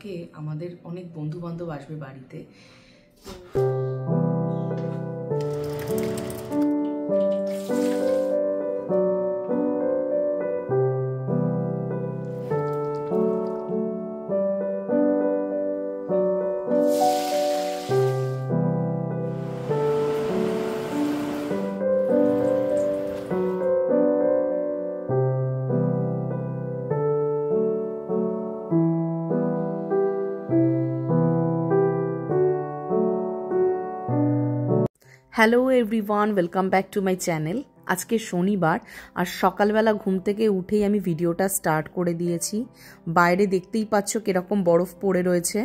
কালকে আমাদের অনেক বন্ধু বান্ধব আসবে বাড়িতে। Hello everyone, welcome back to my channel. আজকে শনিবার আর সকালবেলা ঘুম থেকে উঠেই আমি ভিডিওটা স্টার্ট করে দিয়েছি। বাইরে দেখতেই পাচ্ছ কিরকম বরফ পড়ে রয়েছে।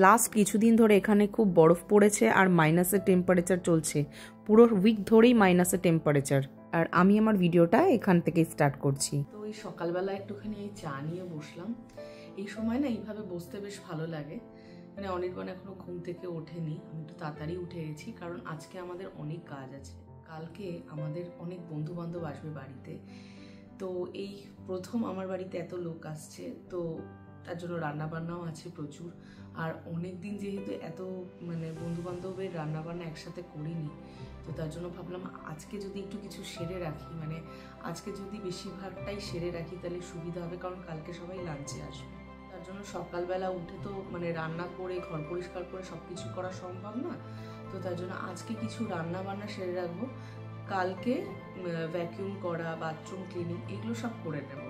লাস্ট কিছুদিন ধরে এখানে খুব বরফ পড়েছে আর মাইনাসের টেম্পারেচার চলছে, পুরো উইক ধরেই মাইনাসের টেম্পারেচার। আর আমি আমার ভিডিওটা এখান থেকেই স্টার্ট করছি। তো এই সকালবেলা একটুখানি এই চা নিয়ে বসলাম। এই সময় না এইভাবে বসতে বেশ ভালো লাগে। মানে অনির্বাণ এখনো ঘুম থেকে ওঠেনি, আমি একটু তাড়াতাড়ি উঠে গেছি কারণ আজকে আমাদের অনেক কাজ আছে। কালকে আমাদের অনেক বন্ধু বান্ধব আসবে বাড়িতে। তো এই প্রথম আমার বাড়িতে এত লোক আসছে, তো তার জন্য রান্নাবান্নাও আছে প্রচুর। আর অনেক দিন যেহেতু এত মানে বন্ধু বান্ধবের রান্নাবান্না একসাথে করিনি, তো তার জন্য ভাবলাম আজকে যদি একটু কিছু সেরে রাখি, মানে আজকে যদি বেশিরভাগটাই সেরে রাখি তাহলে সুবিধা হবে, কারণ কালকে সবাই লাঞ্চে আসবে। তার জন্য সকালবেলা উঠে তো মানে রান্না করে ঘর পরিষ্কার করে সব কিছু করা সম্ভব না, তো তার জন্য আজকে কিছু রান্না বান্না সেরে রাখবো। কালকে ভ্যাকিউম করা, বাথরুম ক্লিনিং এগুলো সব করে নেব।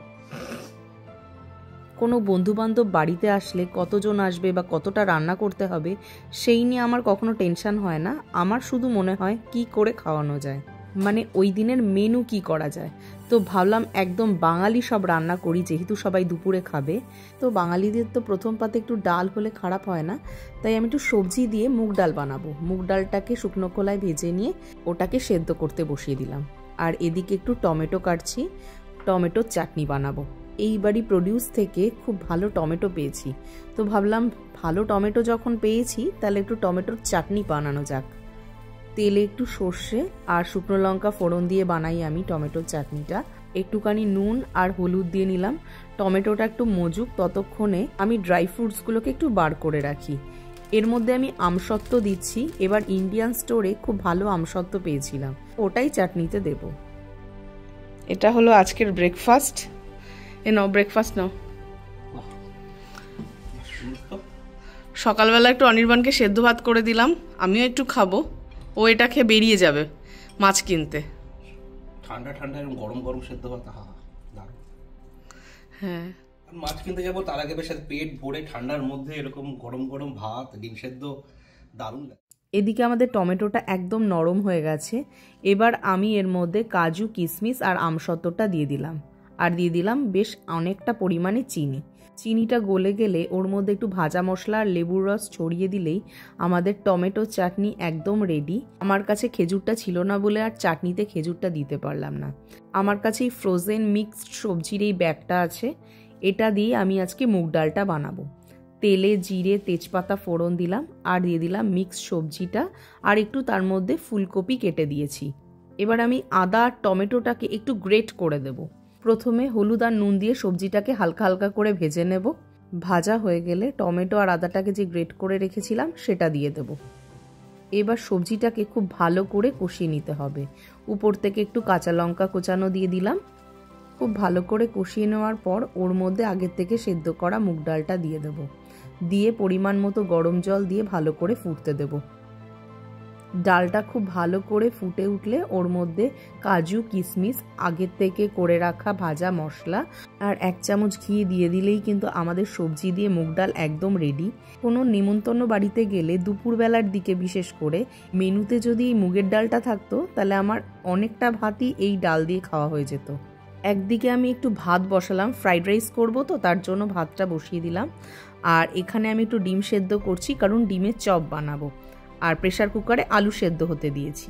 কোনো বন্ধুবান্ধব বাড়িতে আসলে কতজন আসবে বা কতটা রান্না করতে হবে সেই নিয়ে আমার কখনো টেনশন হয় না। আমার শুধু মনে হয় কি করে খাওয়ানো যায়, মানে ওই দিনের মেনু কি করা যায়। তো ভাবলাম একদম বাঙালি সব রান্না করি, যেহেতু সবাই দুপুরে খাবে। তো বাঙালিদের তো প্রথম পাতে একটু ডাল হলে খারাপ হয় না, তাই আমি একটু সবজি দিয়ে মুগ ডাল বানাবো। মুগ ডালটাকে শুকনো খোলায় ভেজে নিয়ে ওটাকে সেদ্ধ করতে বসিয়ে দিলাম। আর এদিকে একটু টমেটো কাটছি, টমেটোর চাটনি বানাবো। এই বাড়ি প্রডিউস থেকে খুব ভালো টমেটো পেয়েছি, তো ভাবলাম ভালো টমেটো যখন পেয়েছি তাহলে একটু টমেটোর চাটনি বানানো যাক। তেলে একটু সর্ষে আর শুকনো লঙ্কা ফোড়ন দিয়ে বানাই আমি টমেটোর চাটনিটা। একটুখানি নুন আর হলুদ দিয়ে নিলাম। টমেটোটা একটু মজুক, ততক্ষণে আমি ড্রাই ফ্রুটসগুলোকে একটু বার করে রাখি। এর মধ্যে আমি আমসত্ত্ব দিচ্ছি। এবার ইন্ডিয়ান স্টোরে খুব ভালো আমসত্ত্ব পেয়েছিলাম, ওটাই চাটনিতে দেব। এটা হলো আজকের ব্রেকফাস্ট। নাও ব্রেকফাস্ট নাও। সকালবেলা একটু অনির্বাণকে সেদ্ধ ভাত করে দিলাম, আমিও একটু খাবো। ও এটা খেয়ে বেরিয়ে যাবে মাছ কিনতে। ঠান্ডা ঠান্ডা এবং গরম গরম সেদ্ধ ভাত, দারুণ। হ্যাঁ, মাছ কিনতে যাবো তার আগে বেশ পেট ভরে ঠান্ডার মধ্যে এরকম গরম গরম ভাত, ডিম সেদ্ধ, দারুণ লাগে। এদিকে আমাদের টমেটোটা একদম নরম হয়ে গেছে। এবার আমি এর মধ্যে কাজু, কিশমিশ আর আমসত্ত্বটা দিয়ে দিলাম। আর দিয়ে দিলাম বেশ অনেকটা পরিমাণে চিনি। চিনিটা গলে গেলে ওর মধ্যে একটু ভাজা মশলা আর লেবুর রস ছড়িয়ে দিলেই আমাদের টমেটো চাটনি একদম রেডি। আমার কাছে খেজুরটা ছিল না বলে আর চাটনিতে খেজুরটা দিতে পারলাম না। আমার কাছে এই ফ্রোজেন মিক্সড সবজির এই ব্যাগটা আছে, এটা দিয়ে আমি আজকে মুগ ডালটা বানাবো। তেলে জিরে তেজপাতা ফোড়ন দিলাম আর দিয়ে দিলাম মিক্সড সবজিটা, আর একটু তার মধ্যে ফুলকপি কেটে দিয়েছি। এবার আমি আদা আর টমেটোটাকে একটু গ্রেট করে দেব। প্রথমে হলুদ আর নুন দিয়ে সবজিটাকে হালকা হালকা করে ভেজে নেব। ভাজা হয়ে গেলে টমেটো আর আদাটাকে যে গ্রেট করে রেখেছিলাম সেটা দিয়ে দেব। এবার সবজিটাকে খুব ভালো করে কষিয়ে নিতে হবে। উপর থেকে একটু কাঁচা লঙ্কা কোচানো দিয়ে দিলাম। খুব ভালো করে কষিয়ে নেওয়ার পর ওর মধ্যে আগের থেকে সেদ্ধ করা মুগ ডালটা দিয়ে দেব। দিয়ে পরিমাণ মতো গরম জল দিয়ে ভালো করে ফুটতে দেব। ডালটা খুব ভালো করে ফুটে উঠলে ওর মধ্যে কাজু, কিশমিশ, আগের থেকে করে রাখা ভাজা মশলা আর 1 চামচ ঘি দিয়ে দিলেই কিন্তু আমাদের সবজি দিয়ে মুগ ডাল একদম রেডি। কোনো নিমন্ত্রণ বাড়িতে গেলে দুপুরবেলার দিকে বিশেষ করে মেনুতে যদি এই মুগের ডালটা থাকতো তাহলে আমার অনেকটা ভাতই এই ডাল দিয়ে খাওয়া হয়ে যেত। একদিকে আমি একটু ভাত বসালাম, ফ্রাইড রাইস করবো, তো তার জন্য ভাতটা বসিয়ে দিলাম। আর এখানে আমি একটু ডিম সেদ্ধ করছি, কারণ ডিমের চপ বানাবো। আর প্রেসার কুকারে আলু সেদ্ধ হতে দিয়েছি।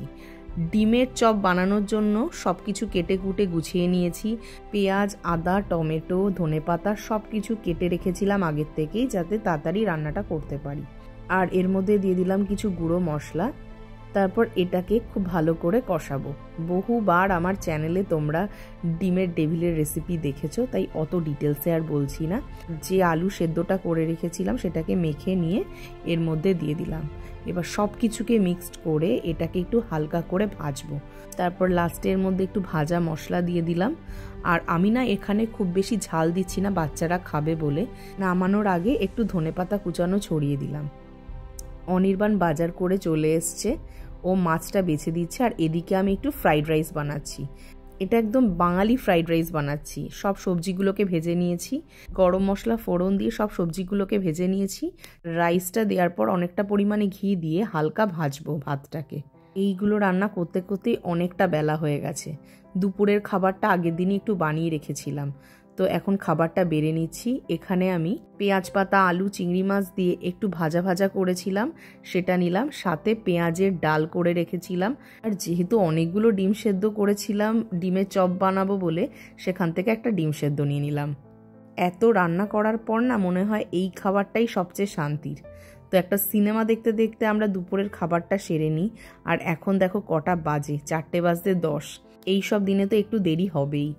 ডিমের চপ বানানোর জন্য সব কিছু কেটে কুটে গুছিয়ে নিয়েছি। পেঁয়াজ, আদা, টমেটো, ধনেপাতা সব কিছু কেটে রেখেছিলাম আগের থেকেই, যাতে তাড়াতাড়ি রান্নাটা করতে পারি। আর এর মধ্যে দিয়ে দিলাম কিছু গুঁড়ো মশলা। তারপর এটাকে খুব ভালো করে কষাবো। বহুবার আমার চ্যানেলে তোমরা ডিমের ডেভিলের রেসিপি দেখেছো, তাই অত ডিটেলসে আর বলছি না। যে আলু সেদ্ধটা করে রেখেছিলাম সেটাকে মেখে নিয়ে এর মধ্যে দিয়ে দিলাম। এবার সব কিছুকে মিক্সড করে এটাকে একটু হালকা করে ভাজবো। তারপর লাস্টের মধ্যে একটু ভাজা মশলা দিয়ে দিলাম। আর আমি না এখানে খুব বেশি ঝাল দিচ্ছি না, বাচ্চারা খাবে বলে। নামানোর আগে একটু ধনেপাতা কুচানো ছড়িয়ে দিলাম। অনির্বাণ বাজার করে চলে এসছে, ও মাছটা বেছে দিচ্ছে। আর এদিকে আমি একটু ফ্রাইড রাইস বানাচ্ছি। এটা একদম বাঙালি ফ্রাইড রাইস বানাচ্ছি। সব সবজিগুলোকে ভেজে নিয়েছি, গরম মশলা ফোড়ন দিয়ে সব সবজিগুলোকে ভেজে নিয়েছি। রাইসটা দেওয়ার পর অনেকটা পরিমাণে ঘি দিয়ে হালকা ভাজবো ভাতটাকে। এইগুলো রান্না করতে করতে অনেকটা বেলা হয়ে গেছে। দুপুরের খাবারটা আগের দিনই একটু বানিয়ে রেখেছিলাম, তো এখন খাবারটা বেড়ে নিচ্ছি। এখানে আমি পেঁয়াজ পাতা, আলু, চিংড়ি মাছ দিয়ে একটু ভাজা ভাজা করেছিলাম, সেটা নিলাম। সাথে পেঁয়াজের ডাল করে রেখেছিলাম। আর যেহেতু অনেকগুলো ডিম সেদ্ধ করেছিলাম ডিমের চপ বানাবো বলে, সেখান থেকে একটা ডিম সেদ্ধ নিয়ে নিলাম। এত রান্না করার পর না মনে হয় এই খাবারটাই সবচেয়ে শান্তির। তো একটা সিনেমা দেখতে দেখতে আমরা দুপুরের খাবারটা সেরে নিই। আর এখন দেখো কটা বাজে, 4:10। এই সব দিনে তো একটু দেরি হবেই।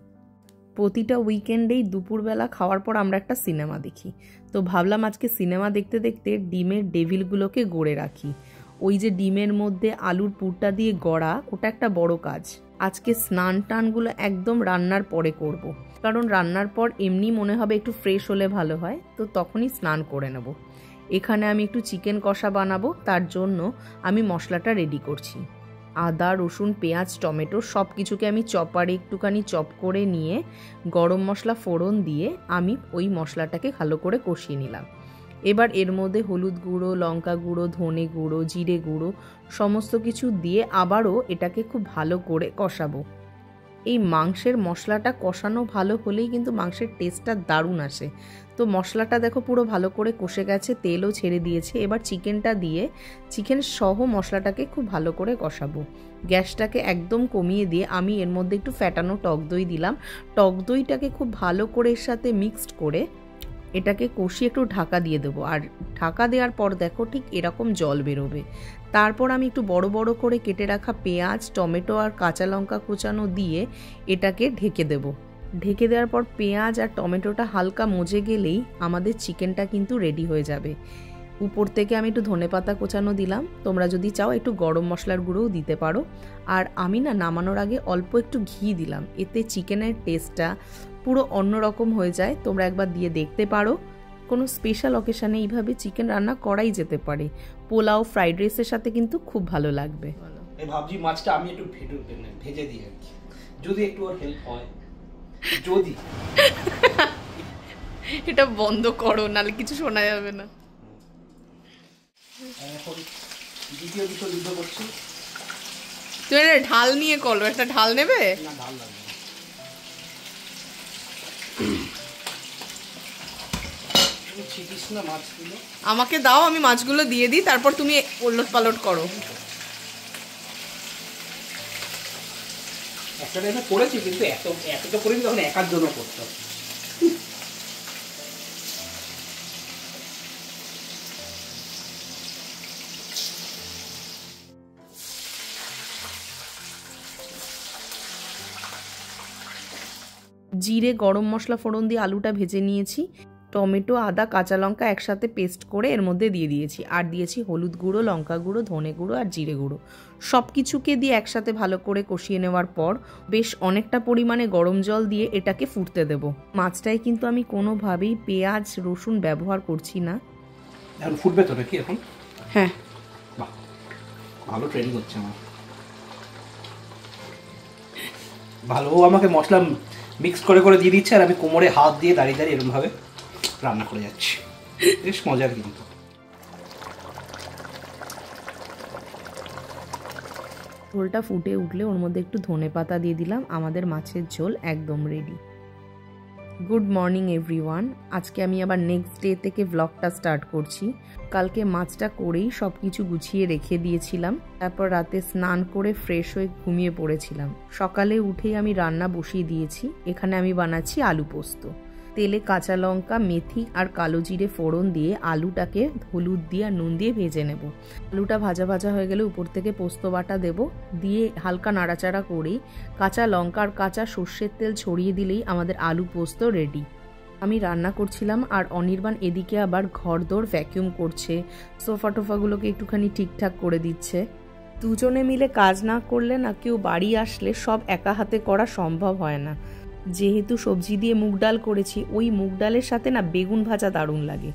প্রতিটা উইকেন্ডেই দুপুরবেলা খাওয়ার পর আমরা একটা সিনেমা দেখি। তো ভাবলাম আজকে সিনেমা দেখতে দেখতে ডিমের ডেভিলগুলোকে গড়ে রাখি। ওই যে ডিমের মধ্যে আলুর পুরটা দিয়ে গড়া, ওটা একটা বড় কাজ। আজকে স্নান টানগুলো একদম রান্নার পরে করব। কারণ রান্নার পর এমনি মনে হবে একটু ফ্রেশ হলে ভালো হয়, তো তখনই স্নান করে নেব। এখানে আমি একটু চিকেন কষা বানাবো, তার জন্য আমি মশলাটা রেডি করছি। আদা, রসুন, পেঁয়াজ, টমেটো সব কিছুকে আমি চপারে একটুখানি চপ করে নিয়ে গরম মশলা ফোড়ন দিয়ে আমি ওই মশলাটাকে ভালো করে কষিয়ে নিলাম। এবার এর মধ্যে হলুদ গুঁড়ো, লঙ্কা গুঁড়ো, ধনে গুঁড়ো, জিরে গুঁড়ো সমস্ত কিছু দিয়ে আবারও এটাকে খুব ভালো করে কষাবো। এই মাংসের মশলাটা কষানো ভালো হলেই কিন্তু মাংসের টেস্টটা দারুণ আসে। তো মশলাটা দেখো পুরো ভালো করে কষে গেছে, তেলও ছেড়ে দিয়েছে। এবার চিকেনটা দিয়ে চিকেন সহ মশলাটাকে খুব ভালো করে কষাবো। গ্যাসটাকে একদম কমিয়ে দিয়ে আমি এর মধ্যে একটু ফ্যাটানো টক দই দিলাম। টক দইটাকে খুব ভালো করে এর সাথে মিক্সড করে এটাকে কষিয়ে একটু ঢাকা দিয়ে দেবো। আর ঢাকা দেওয়ার পর দেখো ঠিক এরকম জল বেরোবে। তারপর আমি একটু বড় বড় করে কেটে রাখা পেঁয়াজ, টমেটো আর কাঁচা লঙ্কা কুচানো দিয়ে এটাকে ঢেকে দেব। ঢেকে দেওয়ার পর পেঁয়াজ আর টমেটোটা হালকা মজে গেলেই আমাদের চিকেনটা কিন্তু রেডি হয়ে যাবে। উপর থেকে আমি একটু ধনেপাতা কোচানো দিলাম। তোমরা যদি চাও একটু গরম মশলার গুঁড়োও দিতে পারো। আর আমি না নামানোর আগে অল্প একটু ঘি দিলাম, এতে চিকেনের টেস্টটা পুরো অন্যরকম হয়ে যায়। তোমরা একবার দিয়ে দেখতে পারো। কোনো স্পেশাল অকেশানে এইভাবে চিকেন রান্না করাই যেতে পারে। পোলাও, ফ্রাইড রাইসের সাথে কিন্তু খুব ভালো লাগবে। ভাবছি মাছটা আমি একটু ভেজে দিই আর কি, যদি একটু ওর হেল্প হয়। যদি এটা বন্ধ করো, নাহলে কিছু শোনা যাবে না। এখন দ্বিতীয় দুটো যুদ্ধ করছি। তুমি ঢাল নিয়ে করো, একটা ঢাল নেবে না? ঢাল লাগবে না। মাছগুলো আমাকে দাও, আমি মাছগুলো দিয়ে দিই, তারপর তুমি ওলট পালট করো। একটা টাইমে করেছি, কিন্তু এতটা করিনি, তখন একার জন্য করতাম। জিরে, গরম মশলা ফোড়ন দিয়ে আলুটা ভেজে নিয়েছি। টমেটো, আদা, কাঁচা লঙ্কা একসাথে পেস্ট করে এর মধ্যে দিয়ে দিয়েছি। আর দিয়েছি হলুদ গুঁড়ো, লঙ্কা গুঁড়ো, ধনে গুঁড়ো আর জিরে গুঁড়ো। সব কিছুকে দিয়ে একসাথে ভালো করে কষিয়ে নেওয়ার পর বেশ অনেকটা পরিমাণে গরম জল দিয়ে এটাকে ফুটতে দেব। মাছটায় কিন্তু আমি কোনোভাবেই পেঁয়াজ, রসুন ব্যবহার করছি না। এখন ফুটবে তো নাকি এখন? হ্যাঁ, বাহ, ভালো ট্রেনিং হচ্ছে আমার। ভালো, ও আমাকে মশলা মিক্স করে করে দিয়ে দিচ্ছে, আর আমি কোমরে হাত দিয়ে দাঁড়িয়ে দাঁড়িয়ে এরকমভাবে রান্না করে যাচ্ছি। বেশ মজার কিন্তু। ঝোলটা ফুটে উঠলে ওর মধ্যে একটু ধনেপাতা দিয়ে দিলাম। আমাদের মাছের ঝোল একদম রেডি। Good morning everyone. আজকে আমি আবার নেক্সট ডে থেকে ব্লগটা স্টার্ট করছি। কালকে মাছটা করেই সব কিছু গুছিয়ে রেখে দিয়েছিলাম। তারপর রাতে স্নান করে ফ্রেশ হয়ে ঘুমিয়ে পড়েছিলাম। সকালে উঠেই আমি রান্না বসিয়ে দিয়েছি। এখানে আমি বানাচ্ছি আলু পোস্ত। তেলে কাঁচা লঙ্কা, মেথি আর কালো জিরে ফোড়ন দিয়ে আলুটাকে হলুদ দিয়ে আর নুন দিয়ে ভেজে নেব। আলুটা ভাজা ভাজা হয়ে গেলে উপর থেকে পোস্ত বাটা দেব, দিয়ে হালকা নাড়াচাড়া করেই কাঁচা লঙ্কা আর কাঁচা সর্ষের তেল ছড়িয়ে দিলেই আমাদের আলু পোস্ত রেডি। আমি রান্না করছিলাম আর অনির্বাণ এদিকে আবার ঘরদোর ভ্যাকিউম করছে, সোফা টোফাগুলোকে একটুখানি ঠিকঠাক করে দিচ্ছে। দুজনে মিলে কাজ না করলে না কেউ বাড়ি আসলে সব একা হাতে করা সম্ভব হয় না। যেহেতু সবজি দিয়ে মুগ ডাল করেছি, ওই মুগ ডালের সাথে না বেগুন ভাজা দারুণ লাগে।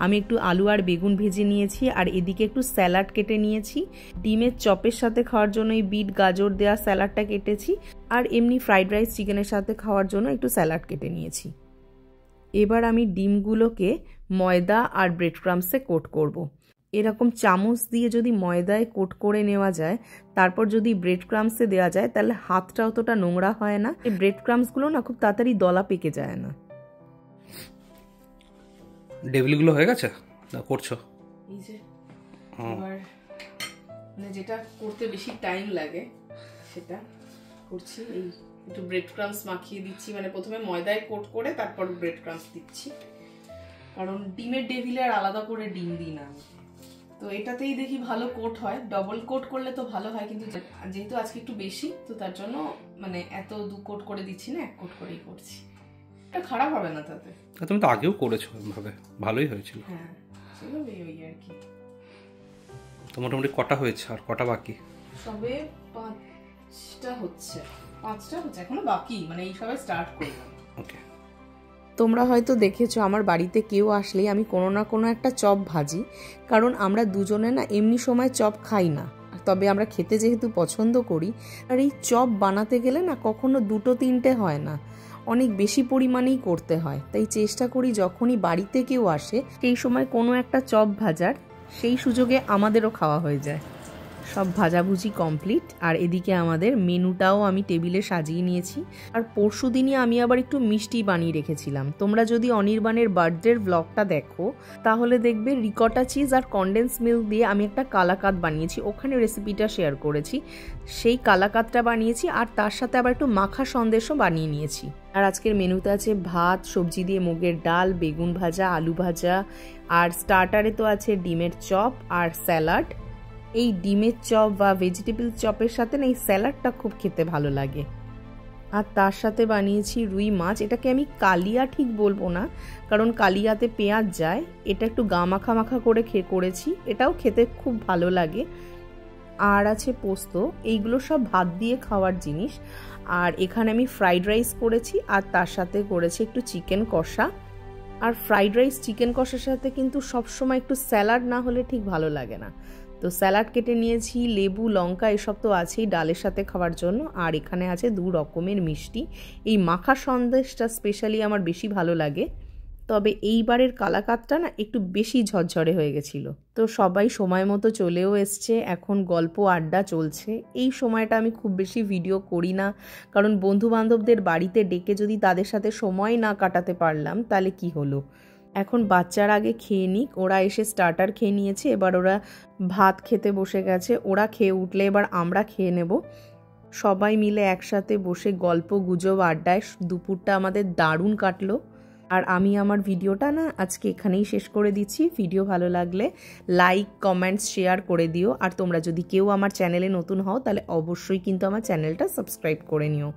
আমি একটু আলু আর বেগুন ভেজে নিয়েছি আর এদিকে একটু স্যালাড কেটে নিয়েছি। ডিমের চপের সাথে খাওয়ার জন্য এই বিট গাজর দেওয়া স্যালাডটা কেটেছি, আর এমনি ফ্রাইড রাইস চিকেনের সাথে খাওয়ার জন্য একটু স্যালাড কেটে নিয়েছি। এবার আমি ডিমগুলোকে ময়দা আর ব্রেড ক্রাম্বসে কোট করব। এরকম চামচ দিয়ে যদি ময়দায় কোট করে নেওয়া যায়, তারপর যদি ব্রেড ক্রাম্বসে দেওয়া যায়, তাহলে হাতটা অতটা নোংরা হয় না। এই ব্রেড ক্রাম্বসগুলো না খুব তাড়াতাড়ি দলা পেকে যায় না। ডেভিলগুলো হয়ে গেছে না করছো? এই যে এবার মানে যেটা করতে বেশি টাইম লাগে সেটা করছি। এই একটু ব্রেড ক্রাম্বস মাখিয়ে দিচ্ছি, মানে প্রথমে ময়দায় কোট করে তারপর ব্রেড ক্রাম্বস দিচ্ছি, কারণ ডিমের ডেভিলে আর আলাদা করে ডিম দিই না আমি। তো এটাতেই দেখি ভালো কোট হয়, ডবল কোট করলে তো ভালো হয়, কিন্তু যেহেতু আজকে একটু বেশি তো তার জন্য মানে এত 2 কোট করে দিচ্ছি না, 1 কোট করেই করছি। এটা খারাপ হবে না তাতে। তুমি তো আগেও করেছো এভাবে, ভালোই হয়েছিল। হ্যাঁ সেভাবে ওই আর কি। তো মোটামুটি কটা হয়েছে আর কটা বাকি? সবে 5টা হচ্ছে, এখনো বাকি, মানে এই সবে স্টার্ট করলাম। ওকে। তোমরা হয়তো দেখেছো আমার বাড়িতে কেউ আসলেই আমি কোনো না কোনো একটা চপ ভাজি, কারণ আমরা দুজনে না এমনি সময় চপ খাই না, তবে আমরা খেতে যেহেতু পছন্দ করি। আর এই চপ বানাতে গেলে না কখনো 2-3টে হয় না, অনেক বেশি পরিমাণেই করতে হয়। তাই চেষ্টা করি যখনই বাড়িতে কেউ আসে সেই সময় কোনো একটা চপ ভাজার, সেই সুযোগে আমাদেরও খাওয়া হয়ে যায়। সব ভাজাভুজি কমপ্লিট, আর এদিকে আমাদের মেনুটাও আমি টেবিলে সাজিয়ে নিয়েছি। আর পরশু দিনই আমি আবার একটু মিষ্টি বানিয়ে রেখেছিলাম। তোমরা যদি অনির্বাণের বার্থডের ব্লগটা দেখো তাহলে দেখবে রিকটা চিজ আর কনডেন্স মিল্ক দিয়ে আমি একটা কালাকাত বানিয়েছি, ওখানে রেসিপিটা শেয়ার করেছি। সেই কালাকাতটা বানিয়েছি আর তার সাথে আবার একটু মাখা সন্দেশও বানিয়ে নিয়েছি। আর আজকের মেনুতে আছে ভাত, সবজি দিয়ে মুগের ডাল, বেগুন ভাজা, আলু ভাজা, আর স্টার্টারে তো আছে ডিমের চপ আর স্যালাড। এই ডিমের চপ বা ভেজিটেবল চপের সাথে না এই স্যালাডটা খুব খেতে ভালো লাগে। আর তার সাথে বানিয়েছি রুই মাছ। এটাকে আমি কালিয়া ঠিক বলবো না, কারণ কালিয়াতে পেঁয়াজ যায়, এটা একটু গা মাখা মাখা করে করেছি, এটাও খেতে খুব ভালো লাগে। আর আছে পোস্ত। এইগুলো সব ভাত দিয়ে খাওয়ার জিনিস। আর এখানে আমি ফ্রাইড রাইস করেছি আর তার সাথে করেছি একটু চিকেন কষা। আর ফ্রাইড রাইস চিকেন কষার সাথে কিন্তু সবসময় একটু স্যালাড না হলে ঠিক ভালো লাগে না। তো স্যালাড কেটে নিয়েছি, লেবু, লঙ্কা এসব তো আছেই ডালের সাথে খাওয়ার জন্য। আর এখানে আছে 2 রকমের মিষ্টি। এই মাখা সন্দেশটা স্পেশালি আমার বেশি ভালো লাগে, তবে এইবারের কালাকাতটা না একটু বেশি ঝরঝরে হয়ে গেছিল। তো সবাই সময় মতো চলেও এসছে, এখন গল্প আড্ডা চলছে। এই সময়টা আমি খুব বেশি ভিডিও করি না, কারণ বন্ধুবান্ধবদের বাড়িতে ডেকে যদি তাদের সাথে সময় না কাটাতে পারলাম তাহলে কি হলো। এখন বাচ্চারা আগে খেয়ে নিক, ওরা এসে স্টার্টার খেয়ে নিয়েছে, এবার ওরা ভাত খেতে বসে গেছে। ওরা খেয়ে উঠলে এবার আমরা খেয়ে নেব। সবাই মিলে একসাথে বসে গল্প গুজব আড্ডায় দুপুরটা আমাদের দারুণ কাটলো। আর আমি আমার ভিডিওটা না আজকে এখানেই শেষ করে দিচ্ছি। ভিডিও ভালো লাগলে লাইক, কমেন্টস, শেয়ার করে দিও। আর তোমরা যদি কেউ আমার চ্যানেলে নতুন হও তাহলে অবশ্যই কিন্তু আমার চ্যানেলটা সাবস্ক্রাইব করে নিও।